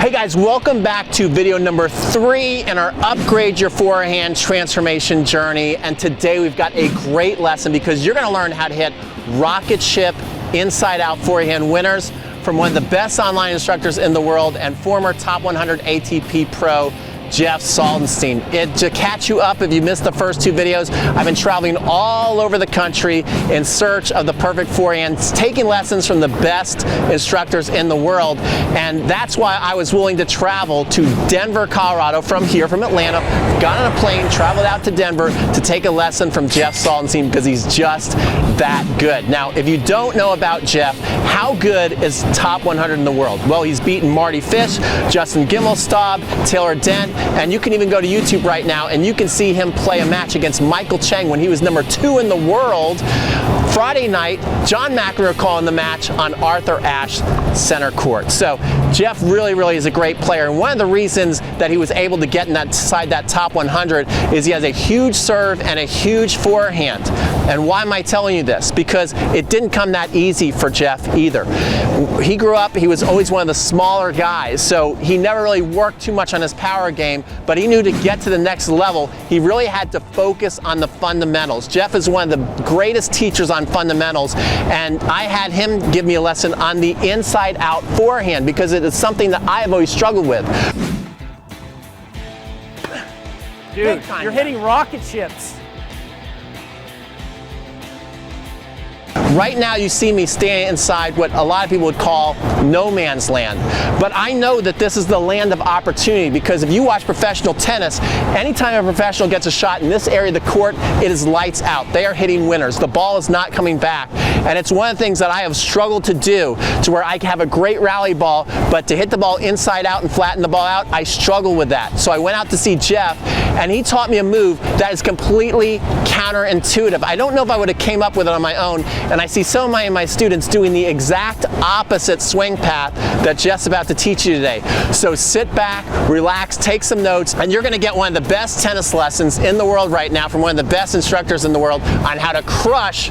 Hey guys, welcome back to video number 3 in our Upgrade Your Forehand Transformation journey. And today we've got a great lesson because you're going to learn how to hit rocket ship inside out forehand winners from one of the best online instructors in the world and former top 100 ATP pro, Jeff Salzenstein. To catch you up if you missed the first 2 videos, I've been traveling all over the country in search of the perfect forehand, taking lessons from the best instructors in the world, and that's why I was willing to travel to Denver, Colorado from here, from Atlanta, got on a plane, traveled out to Denver to take a lesson from Jeff Salzenstein because he's just that good. Now, if you don't know about Jeff, how good is top 100 in the world? Well, he's beaten Marty Fish, Justin Gimelstob, Taylor Dent, and you can even go to YouTube right now and you can see him play a match against Michael Chang when he was number 2 in the world. Friday night, John McEnroe calling the match on Arthur Ashe center court. So Jeff really is a great player, and one of the reasons that he was able to get inside that top 100 is he has a huge serve and a huge forehand. And why am I telling you this? Because it didn't come that easy for Jeff either. He grew up, he was always one of the smaller guys, so he never really worked too much on his power game, but he knew to get to the next level, he really had to focus on the fundamentals. Jeff is one of the greatest teachers on fundamentals, and I had him give me a lesson on the inside out forehand because it is something that I have always struggled with. Dude, you're hitting rocket ships. Right now you see me standing inside what a lot of people would call no man's land. But I know that this is the land of opportunity because if you watch professional tennis, anytime a professional gets a shot in this area of the court, it is lights out. They are hitting winners. The ball is not coming back. And it's one of the things that I have struggled to do, to where I can have a great rally ball, but to hit the ball inside out and flatten the ball out, I struggle with that. So I went out to see Jeff and he taught me a move that is completely counterintuitive. I don't know if I would have came up with it on my own, and I see some of my students doing the exact opposite swing path that Jeff's about to teach you today. So sit back, relax, take some notes, and you're gonna get one of the best tennis lessons in the world right now from one of the best instructors in the world on how to crush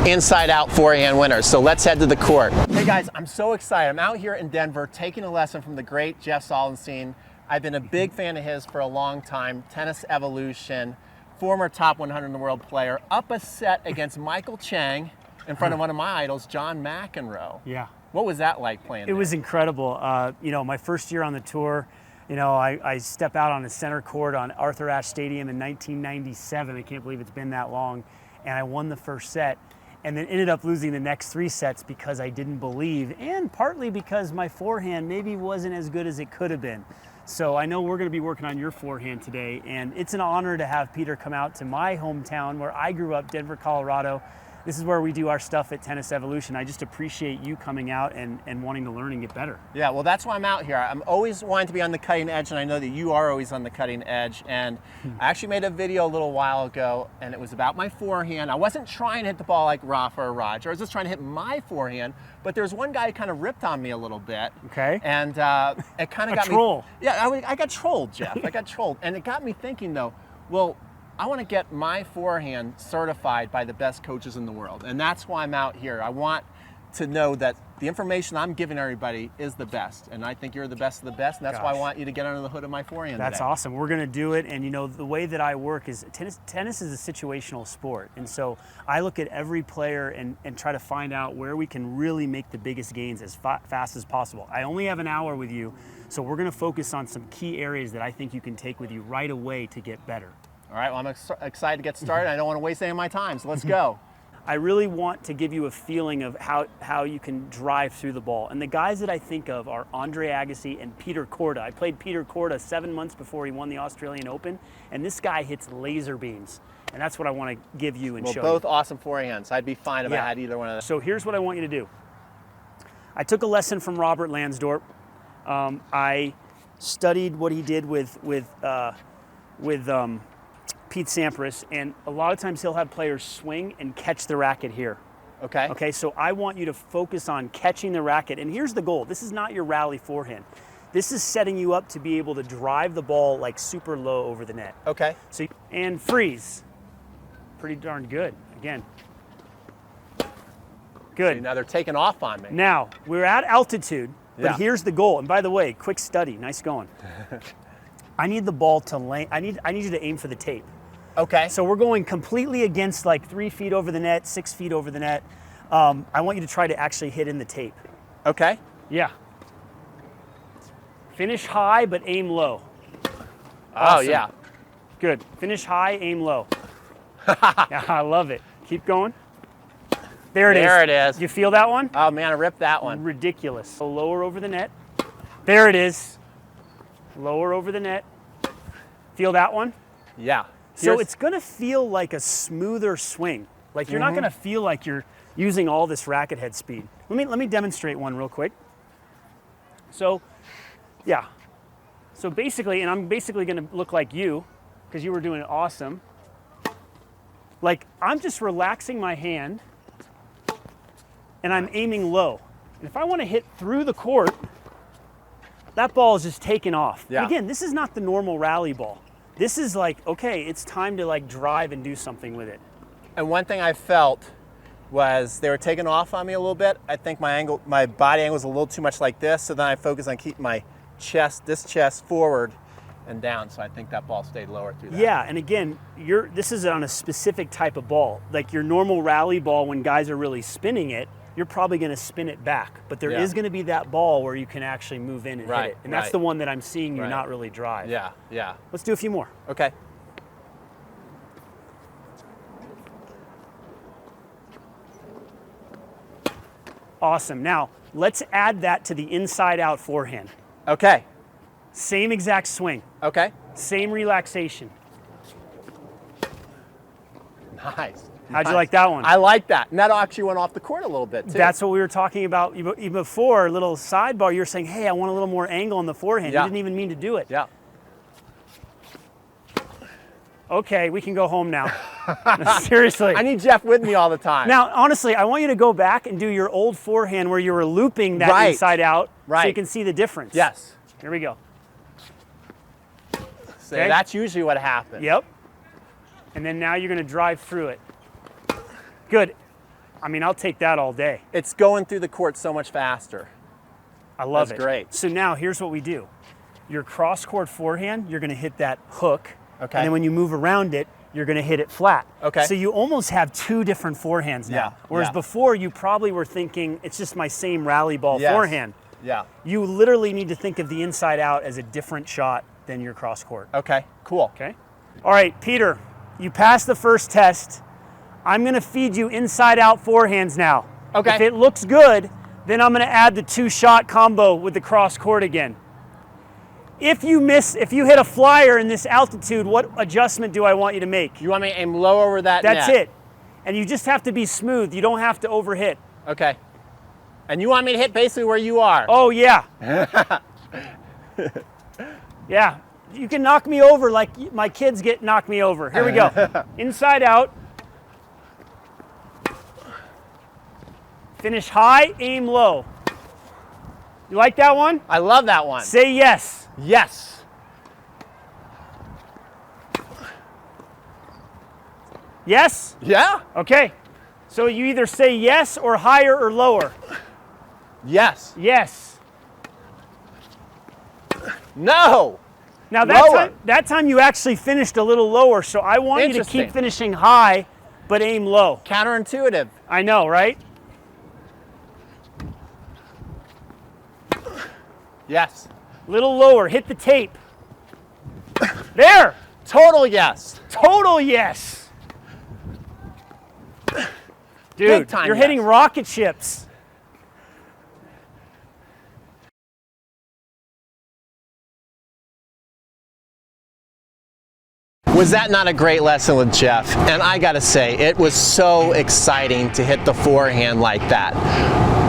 inside out forehand winners. So let's head to the court. Hey guys, I'm so excited. I'm out here in Denver taking a lesson from the great Jeff Salzenstein. I've been a big fan of his for a long time. Tennis Evolution, former top 100 in the world player, up a set against Michael Chang in front of one of my idols, John McEnroe. Yeah. What was that like playing there? It was incredible. You know, my first year on the tour, you know, I step out on the center court on Arthur Ashe Stadium in 1997. I can't believe it's been that long. And I won the first set and then ended up losing the next 3 sets because I didn't believe, and partly because my forehand maybe wasn't as good as it could have been. So I know we're going to be working on your forehand today, and it's an honor to have Peter come out to my hometown where I grew up, Denver, Colorado. This is where we do our stuff at Tennis Evolution. I just appreciate you coming out and wanting to learn and get better. Yeah, well, that's why I'm out here. I'm always wanting to be on the cutting edge, and I know that you are always on the cutting edge. And I actually made a video a little while ago, and it was about my forehand. I wasn't trying to hit the ball like Rafa or Roger. I was just trying to hit my forehand. But there's one guy who kind of ripped on me a little bit. Okay. And it kind of got troll. me. Yeah, I got trolled, Jeff. I got trolled. And it got me thinking, though, well, I want to get my forehand certified by the best coaches in the world. And that's why I'm out here. I want to know that the information I'm giving everybody is the best. And I think you're the best of the best. And that's why I want you to get under the hood of my forehand That's today. awesome. We're going to do it. And you know, the way that I work is tennis is a situational sport. And so I look at every player and try to find out where we can really make the biggest gains as fast as possible. I only have an hour with you. So we're going to focus on some key areas that I think you can take with you right away to get better. All right, well, I'm excited to get started. I don't want to waste any of my time, so let's go. I really want to give you a feeling of how you can drive through the ball. And the guys that I think of are Andre Agassi and Peter Korda. I played Peter Korda 7 months before he won the Australian Open, and this guy hits laser beams. And that's what I want to give you and show you. Well, both awesome forehands. I'd be fine if I had either one of those. So here's what I want you to do. I took a lesson from Robert Lansdorp. I studied what he did with Pete Sampras, and a lot of times he'll have players swing and catch the racket here. Okay. Okay, so I want you to focus on catching the racket, and here's the goal. This is not your rally forehand. This is setting you up to be able to drive the ball like super low over the net. Okay. So, and freeze. Pretty darn good. Again. Good. See, now they're taking off on me. Now, we're at altitude, But here's the goal. And by the way, quick study, nice going. I need the ball to land. I need you to aim for the tape. Okay. So we're going completely against like 3 feet over the net, 6 feet over the net. I want you to try to actually hit in the tape. Okay. Yeah. Finish high, but aim low. Oh, Awesome. yeah. Good. Finish high, aim low. Yeah, I love it. Keep going. There it is. There it is. You feel that one? Oh, man, I ripped that one. Ridiculous. So lower over the net. There it is. Lower over the net. Feel that one? Yeah. So it's going to feel like a smoother swing. Like you're not going to feel like you're using all this racket head speed. Let me demonstrate one real quick. So, yeah. So basically, and I'm basically going to look like you because you were doing it awesome. Like I'm just relaxing my hand and I'm aiming low. And if I want to hit through the court, that ball is just taking off. Yeah. And again, this is not the normal rally ball. This is like, okay, it's time to like drive and do something with it. And one thing I felt was they were taking off on me a little bit. I think my body angle was a little too much like this, so then I focused on keeping my chest forward and down, so I think that ball stayed lower through that. Yeah, and again, this is on a specific type of ball. Like your normal rally ball, when guys are really spinning it, you're probably going to spin it back. But there is going to be that ball where you can actually move in and hit it. And that's the one that I'm seeing you not really drive. Yeah, yeah. Let's do a few more. Okay. Awesome. Now, let's add that to the inside-out forehand. Okay. Same exact swing. Okay. Same relaxation. Nice. How'd you like that one? I like that. And that actually went off the court a little bit, too. That's what we were talking about even before, a little sidebar. You were saying, hey, I want a little more angle on the forehand. You didn't even mean to do it. Yeah. Okay, we can go home now. Seriously. I need Jeff with me all the time. Now, honestly, I want you to go back and do your old forehand where you were looping that inside out so you can see the difference. Yes. Here we go. So that's usually what happens. Yep. And then now you're going to drive through it. Good. I mean, I'll take that all day. It's going through the court so much faster. I love it. That's great. So now here's what we do. Your cross-court forehand, you're going to hit that hook. Okay. And then when you move around it, you're going to hit it flat. Okay. So you almost have two different forehands now. Yeah. Whereas before, you probably were thinking, it's just my same rally ball forehand. Yeah. You literally need to think of the inside out as a different shot than your cross-court. Okay, cool. Okay. All right, Peter, you passed the first test. I'm going to feed you inside-out forehands now. Okay. If it looks good, then I'm going to add the two-shot combo with the cross-court again. If you hit a flyer in this altitude, what adjustment do I want you to make? You want me to aim low over that net? That's it. And you just have to be smooth. You don't have to overhit. Okay. And you want me to hit basically where you are? Oh, yeah. Yeah. You can knock me over like my kids get knocked me over. Here we go. Inside out. Finish high, aim low. You like that one? I love that one. Say yes. Yes. Yes? Yeah? Okay. So you either say yes or higher or lower. Yes. Yes. No. Now that time you actually finished a little lower, so I want you to keep finishing high, but aim low. Counterintuitive. I know, right? Yes. Little lower, hit the tape. There. Total yes. Total yes. Dude, you're hitting rocket ships. Was that not a great lesson with Jeff? And I gotta say, it was so exciting to hit the forehand like that.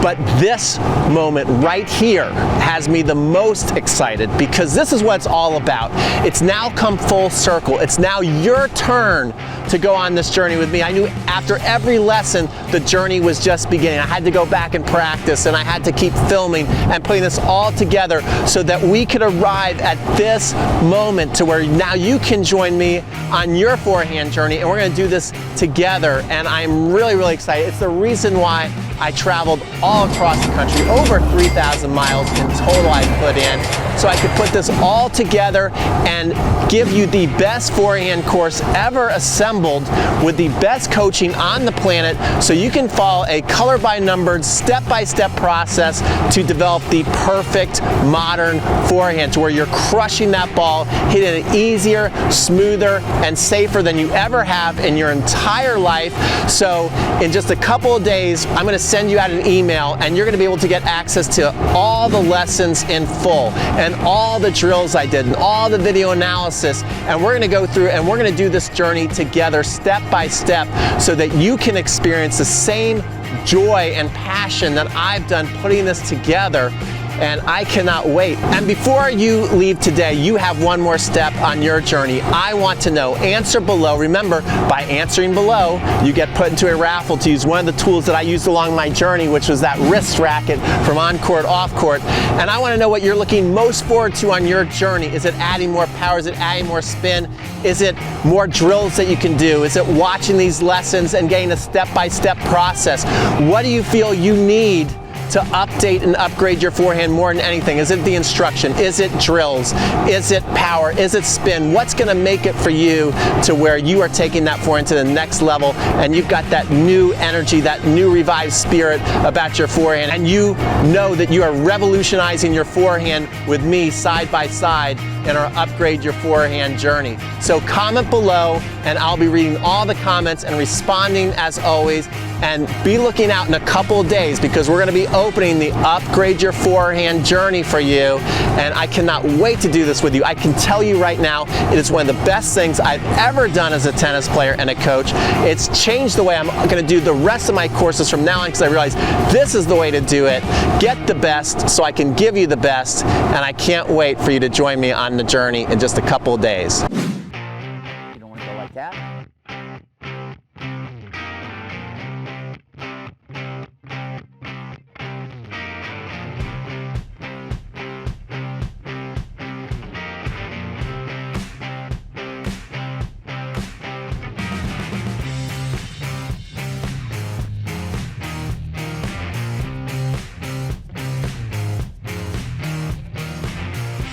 But this moment right here has me the most excited because this is what it's all about. It's now come full circle. It's now your turn to go on this journey with me. I knew after every lesson, the journey was just beginning. I had to go back and practice, and I had to keep filming and putting this all together so that we could arrive at this moment to where now you can join me on your forehand journey, and we're gonna do this together, and I'm really, really excited. It's the reason why I traveled all across the country, over 3,000 miles in total I put in, so I could put this all together and give you the best forehand course ever assembled with the best coaching on the planet, so you can follow a color-by-numbered, step-by-step process to develop the perfect modern forehand, to where you're crushing that ball, hitting it easier, smoother, and safer than you ever have in your entire life. So in just a couple of days, I'm going to send you out an email, and you're going to be able to get access to all the lessons in full, and all the drills I did, and all the video analysis, and we're going to go through and we're going to do this journey together step by step, so that you can experience the same joy and passion that I've done putting this together. And I cannot wait. And before you leave today, you have one more step on your journey. I want to know. Answer below. Remember, by answering below, you get put into a raffle to use one of the tools that I used along my journey, which was that wrist racket from On Court, Off Court. And I want to know what you're looking most forward to on your journey. Is it adding more power? Is it adding more spin? Is it more drills that you can do? Is it watching these lessons and getting a step-by-step process? What do you feel you need to update and upgrade your forehand more than anything? Is it the instruction? Is it drills? Is it power? Is it spin? What's going to make it for you to where you are taking that forehand to the next level, and you've got that new energy, that new revived spirit about your forehand, and you know that you are revolutionizing your forehand with me side by side in our Upgrade Your Forehand journey. So comment below, and I'll be reading all the comments and responding as always. And be looking out in a couple of days, because we're going to be opening the Upgrade Your Forehand journey for you, and I cannot wait to do this with you. I can tell you right now, it is one of the best things I've ever done as a tennis player and a coach. It's changed the way I'm going to do the rest of my courses from now on, because I realized this is the way to do it. Get the best so I can give you the best, and I can't wait for you to join me on the journey in just a couple of days.